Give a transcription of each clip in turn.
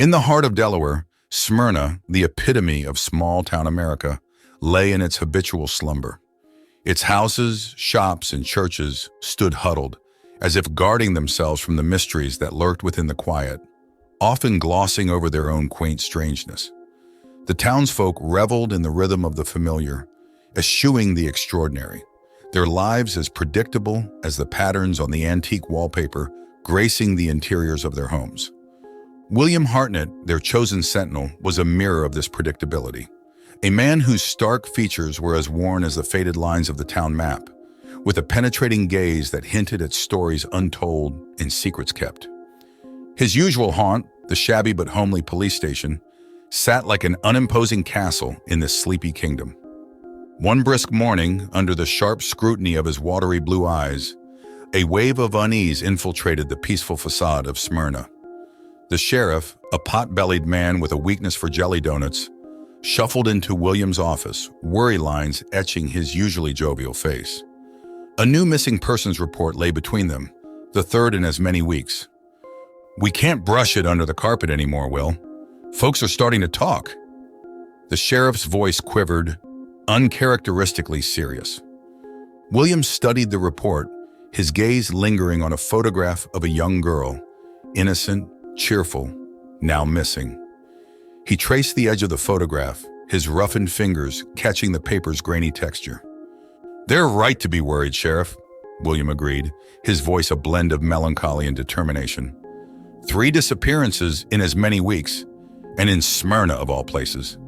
In the heart of Delaware, Smyrna, the epitome of small-town America, lay in its habitual slumber. Its houses, shops, and churches stood huddled, as if guarding themselves from the mysteries that lurked within the quiet, often glossing over their own quaint strangeness. The townsfolk reveled in the rhythm of the familiar, eschewing the extraordinary, their lives as predictable as the patterns on the antique wallpaper gracing the interiors of their homes. William Hartnett, their chosen sentinel, was a mirror of this predictability, a man whose stark features were as worn as the faded lines of the town map, with a penetrating gaze that hinted at stories untold and secrets kept. His usual haunt, the shabby but homely police station, sat like an unimposing castle in this sleepy kingdom. One brisk morning, under the sharp scrutiny of his watery blue eyes, a wave of unease infiltrated the peaceful facade of Smyrna. The sheriff, a pot-bellied man with a weakness for jelly donuts, shuffled into William's office, worry lines etching his usually jovial face. A new missing persons report lay between them, the third in as many weeks. "We can't brush it under the carpet anymore, Will. Folks are starting to talk." The sheriff's voice quivered, uncharacteristically serious. William studied the report, his gaze lingering on a photograph of a young girl, innocent, cheerful, now missing. He traced the edge of the photograph, his roughened fingers catching the paper's grainy texture. "They're right to be worried, Sheriff," William agreed, his voice a blend of melancholy and determination. 3 disappearances in as many weeks, and in Smyrna of all places.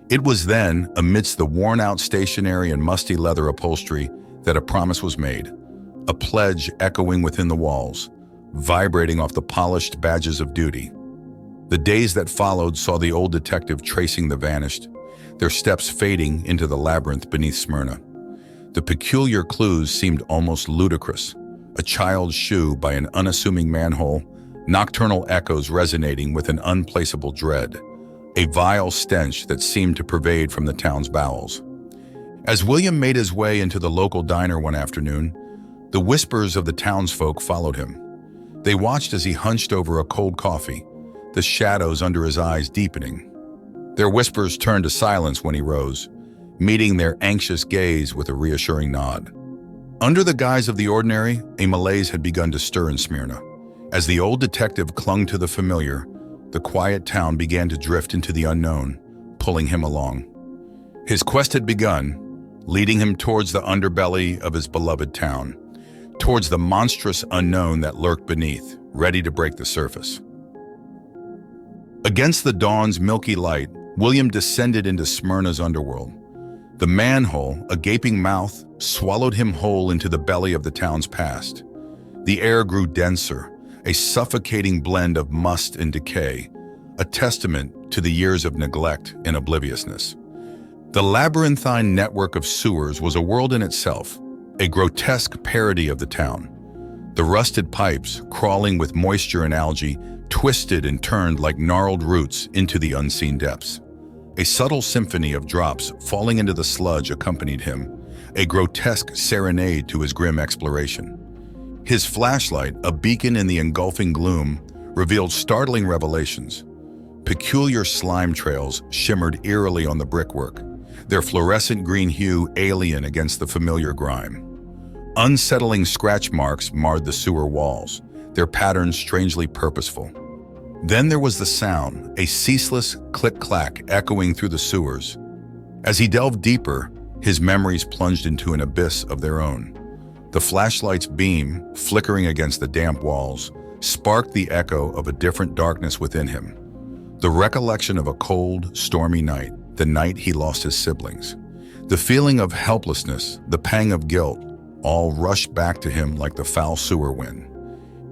It was then, amidst the worn-out stationery and musty leather upholstery, that a promise was made, a pledge echoing within the walls, vibrating off the polished badges of duty. The days that followed saw the old detective tracing the vanished, their steps fading into the labyrinth beneath Smyrna. The peculiar clues seemed almost ludicrous, a child's shoe by an unassuming manhole, nocturnal echoes resonating with an unplaceable dread, a vile stench that seemed to pervade from the town's bowels. As William made his way into the local diner one afternoon, the whispers of the townsfolk followed him. They watched as he hunched over a cold coffee, the shadows under his eyes deepening. Their whispers turned to silence when he rose, meeting their anxious gaze with a reassuring nod. Under the guise of the ordinary, a malaise had begun to stir in Smyrna. As the old detective clung to the familiar, the quiet town began to drift into the unknown, pulling him along. His quest had begun, leading him towards the underbelly of his beloved town, towards the monstrous unknown that lurked beneath, ready to break the surface. Against the dawn's milky light, William descended into Smyrna's underworld. The manhole, a gaping mouth, swallowed him whole into the belly of the town's past. The air grew denser, a suffocating blend of must and decay, a testament to the years of neglect and obliviousness. The labyrinthine network of sewers was a world in itself, a grotesque parody of the town. The rusted pipes, crawling with moisture and algae, twisted and turned like gnarled roots into the unseen depths. A subtle symphony of drops falling into the sludge accompanied him, a grotesque serenade to his grim exploration. His flashlight, a beacon in the engulfing gloom, revealed startling revelations. Peculiar slime trails shimmered eerily on the brickwork, their fluorescent green hue alien against the familiar grime. Unsettling scratch marks marred the sewer walls, their patterns strangely purposeful. Then there was the sound, a ceaseless click-clack echoing through the sewers. As he delved deeper, his memories plunged into an abyss of their own. The flashlight's beam, flickering against the damp walls, sparked the echo of a different darkness within him. The recollection of a cold, stormy night, the night he lost his siblings. The feeling of helplessness, the pang of guilt, all rushed back to him like the foul sewer wind.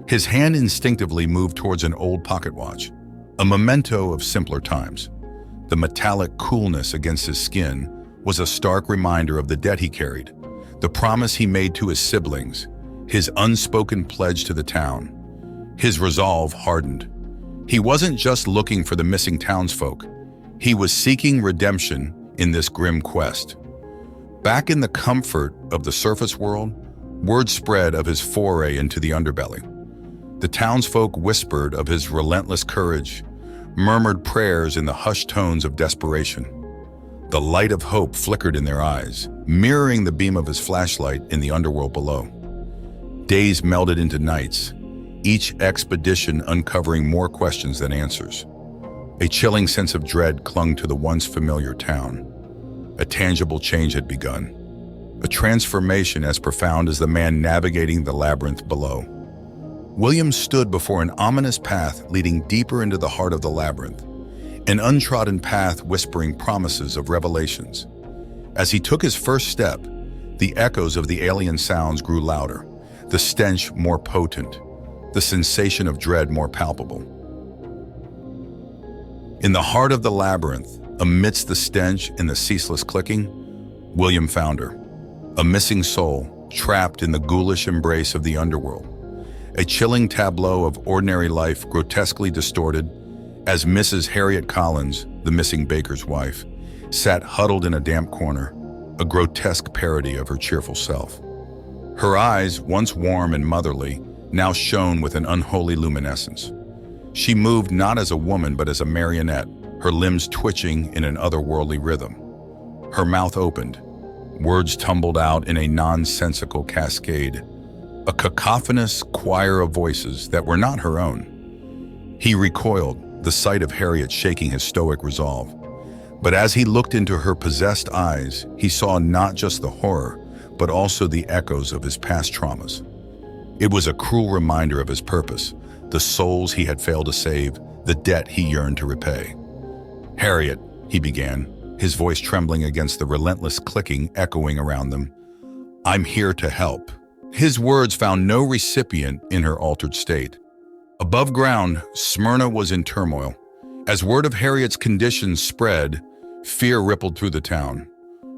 His hand instinctively moved towards an old pocket watch, a memento of simpler times. The metallic coolness against his skin was a stark reminder of the debt he carried, the promise he made to his siblings, his unspoken pledge to the town. His resolve hardened. He wasn't just looking for the missing townsfolk. He was seeking redemption in this grim quest. Back in the comfort of the surface world, word spread of his foray into the underbelly. The townsfolk whispered of his relentless courage, murmured prayers in the hushed tones of desperation. The light of hope flickered in their eyes, mirroring the beam of his flashlight in the underworld below. Days melded into nights, each expedition uncovering more questions than answers. A chilling sense of dread clung to the once familiar town. A tangible change had begun, a transformation as profound as the man navigating the labyrinth below. William stood before an ominous path leading deeper into the heart of the labyrinth, an untrodden path whispering promises of revelations. As he took his first step, the echoes of the alien sounds grew louder, the stench more potent, the sensation of dread more palpable. In the heart of the labyrinth, amidst the stench and the ceaseless clicking, William found her, a missing soul trapped in the ghoulish embrace of the underworld. A chilling tableau of ordinary life grotesquely distorted as Mrs. Harriet Collins, the missing baker's wife, sat huddled in a damp corner, a grotesque parody of her cheerful self. Her eyes, once warm and motherly, now shone with an unholy luminescence. She moved not as a woman but as a marionette, her limbs twitching in an otherworldly rhythm. Her mouth opened. Words tumbled out in a nonsensical cascade, a cacophonous choir of voices that were not her own. He recoiled, the sight of Harriet shaking his stoic resolve. But as he looked into her possessed eyes, he saw not just the horror, but also the echoes of his past traumas. It was a cruel reminder of his purpose, the souls he had failed to save, the debt he yearned to repay. "Harriet," he began, his voice trembling against the relentless clicking echoing around them, "I'm here to help." His words found no recipient in her altered state. Above ground, Smyrna was in turmoil. As word of Harriet's condition spread, fear rippled through the town.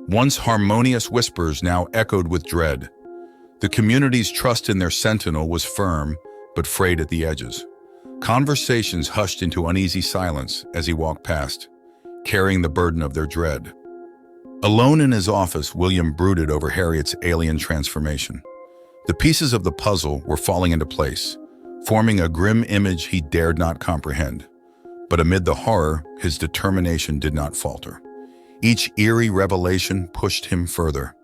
Once harmonious whispers now echoed with dread. The community's trust in their sentinel was firm, but frayed at the edges. Conversations hushed into uneasy silence as he walked past, carrying the burden of their dread. Alone in his office, William brooded over Harriet's alien transformation. The pieces of the puzzle were falling into place, forming a grim image he dared not comprehend. But amid the horror, his determination did not falter. Each eerie revelation pushed him further,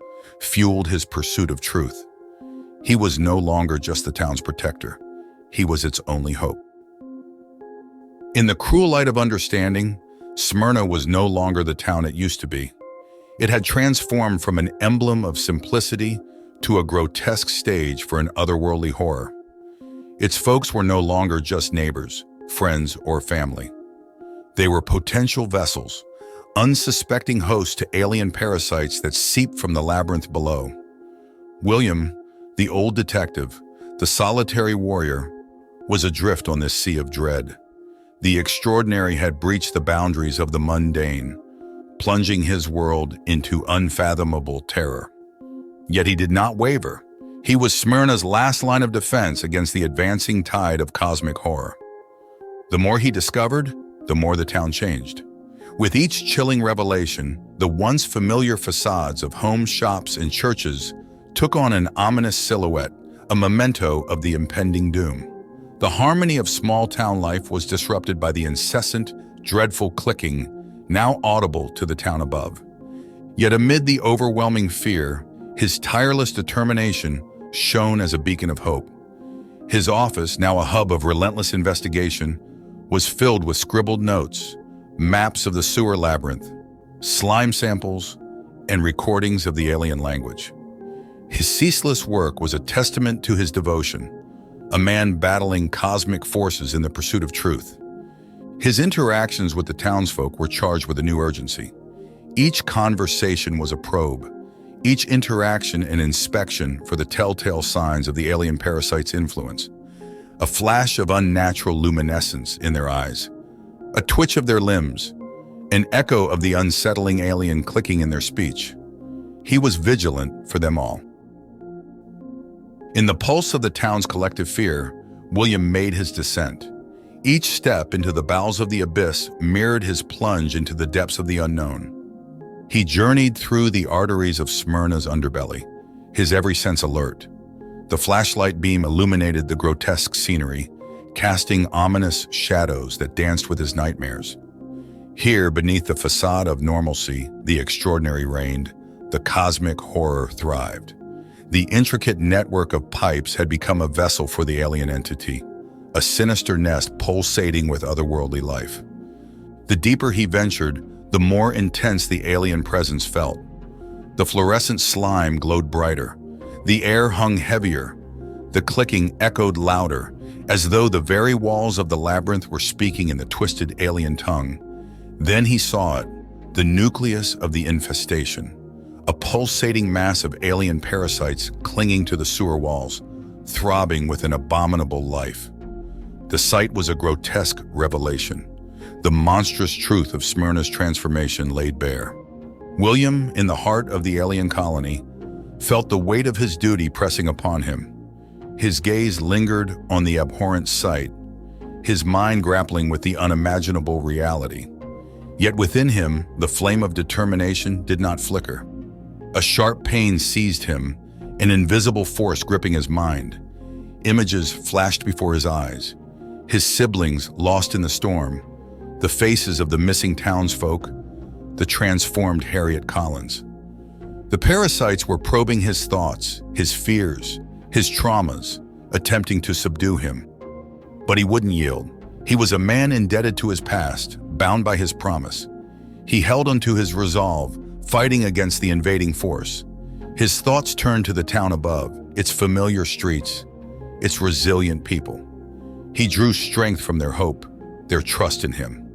fueled his pursuit of truth. He was no longer just the town's protector. He was its only hope. In the cruel light of understanding, Smyrna was no longer the town it used to be. It had transformed from an emblem of simplicity to a grotesque stage for an otherworldly horror. Its folks were no longer just neighbors, friends, or family. They were potential vessels, unsuspecting hosts to alien parasites that seeped from the labyrinth below. William, the old detective, the solitary warrior, was adrift on this sea of dread. The extraordinary had breached the boundaries of the mundane, plunging his world into unfathomable terror. Yet he did not waver. He was Smyrna's last line of defense against the advancing tide of cosmic horror. The more he discovered, the more the town changed. With each chilling revelation, the once familiar facades of homes, shops, and churches took on an ominous silhouette, a memento of the impending doom. The harmony of small-town life was disrupted by the incessant, dreadful clicking, now audible to the town above. Yet amid the overwhelming fear, his tireless determination shone as a beacon of hope. His office, now a hub of relentless investigation, was filled with scribbled notes, maps of the sewer labyrinth, slime samples, and recordings of the alien language. His ceaseless work was a testament to his devotion, a man battling cosmic forces in the pursuit of truth. His interactions with the townsfolk were charged with a new urgency. Each conversation was a probe, each interaction an inspection for the telltale signs of the alien parasite's influence. A flash of unnatural luminescence in their eyes, a twitch of their limbs, an echo of the unsettling alien clicking in their speech. He was vigilant for them all. In the pulse of the town's collective fear, William made his descent. Each step into the bowels of the abyss mirrored his plunge into the depths of the unknown. He journeyed through the arteries of Smyrna's underbelly, his every sense alert. The flashlight beam illuminated the grotesque scenery, casting ominous shadows that danced with his nightmares. Here, beneath the facade of normalcy, the extraordinary reigned, the cosmic horror thrived. The intricate network of pipes had become a vessel for the alien entity, a sinister nest pulsating with otherworldly life. The deeper he ventured, the more intense the alien presence felt. The fluorescent slime glowed brighter. The air hung heavier. The clicking echoed louder, as though the very walls of the labyrinth were speaking in the twisted alien tongue. Then he saw it, the nucleus of the infestation, a pulsating mass of alien parasites clinging to the sewer walls, throbbing with an abominable life. The sight was a grotesque revelation, the monstrous truth of Smyrna's transformation laid bare. William, in the heart of the alien colony, felt the weight of his duty pressing upon him. His gaze lingered on the abhorrent sight, his mind grappling with the unimaginable reality. Yet within him, the flame of determination did not flicker. A sharp pain seized him, an invisible force gripping his mind. Images flashed before his eyes. His siblings lost in the storm, the faces of the missing townsfolk, the transformed Harriet Collins. The parasites were probing his thoughts, his fears, his traumas, attempting to subdue him. But he wouldn't yield. He was a man indebted to his past, bound by his promise. He held onto his resolve, fighting against the invading force. His thoughts turned to the town above, its familiar streets, its resilient people. He drew strength from their hope, their trust in him.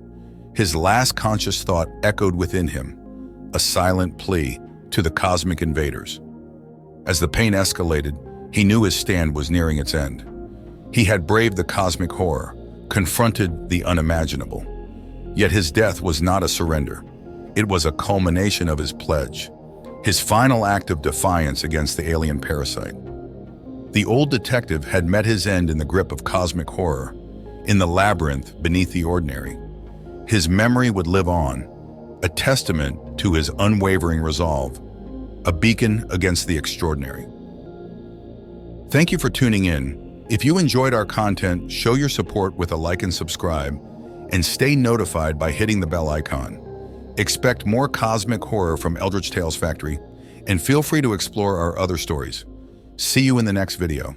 His last conscious thought echoed within him, a silent plea to the cosmic invaders. As the pain escalated, he knew his stand was nearing its end. He had braved the cosmic horror, confronted the unimaginable. Yet his death was not a surrender. It was a culmination of his pledge, his final act of defiance against the alien parasite. The old detective had met his end in the grip of cosmic horror, in the labyrinth beneath the ordinary. His memory would live on, a testament to his unwavering resolve, a beacon against the extraordinary. Thank you for tuning in. If you enjoyed our content, show your support with a like and subscribe, and stay notified by hitting the bell icon. Expect more cosmic horror from Eldritch Tales Factory, and feel free to explore our other stories. See you in the next video.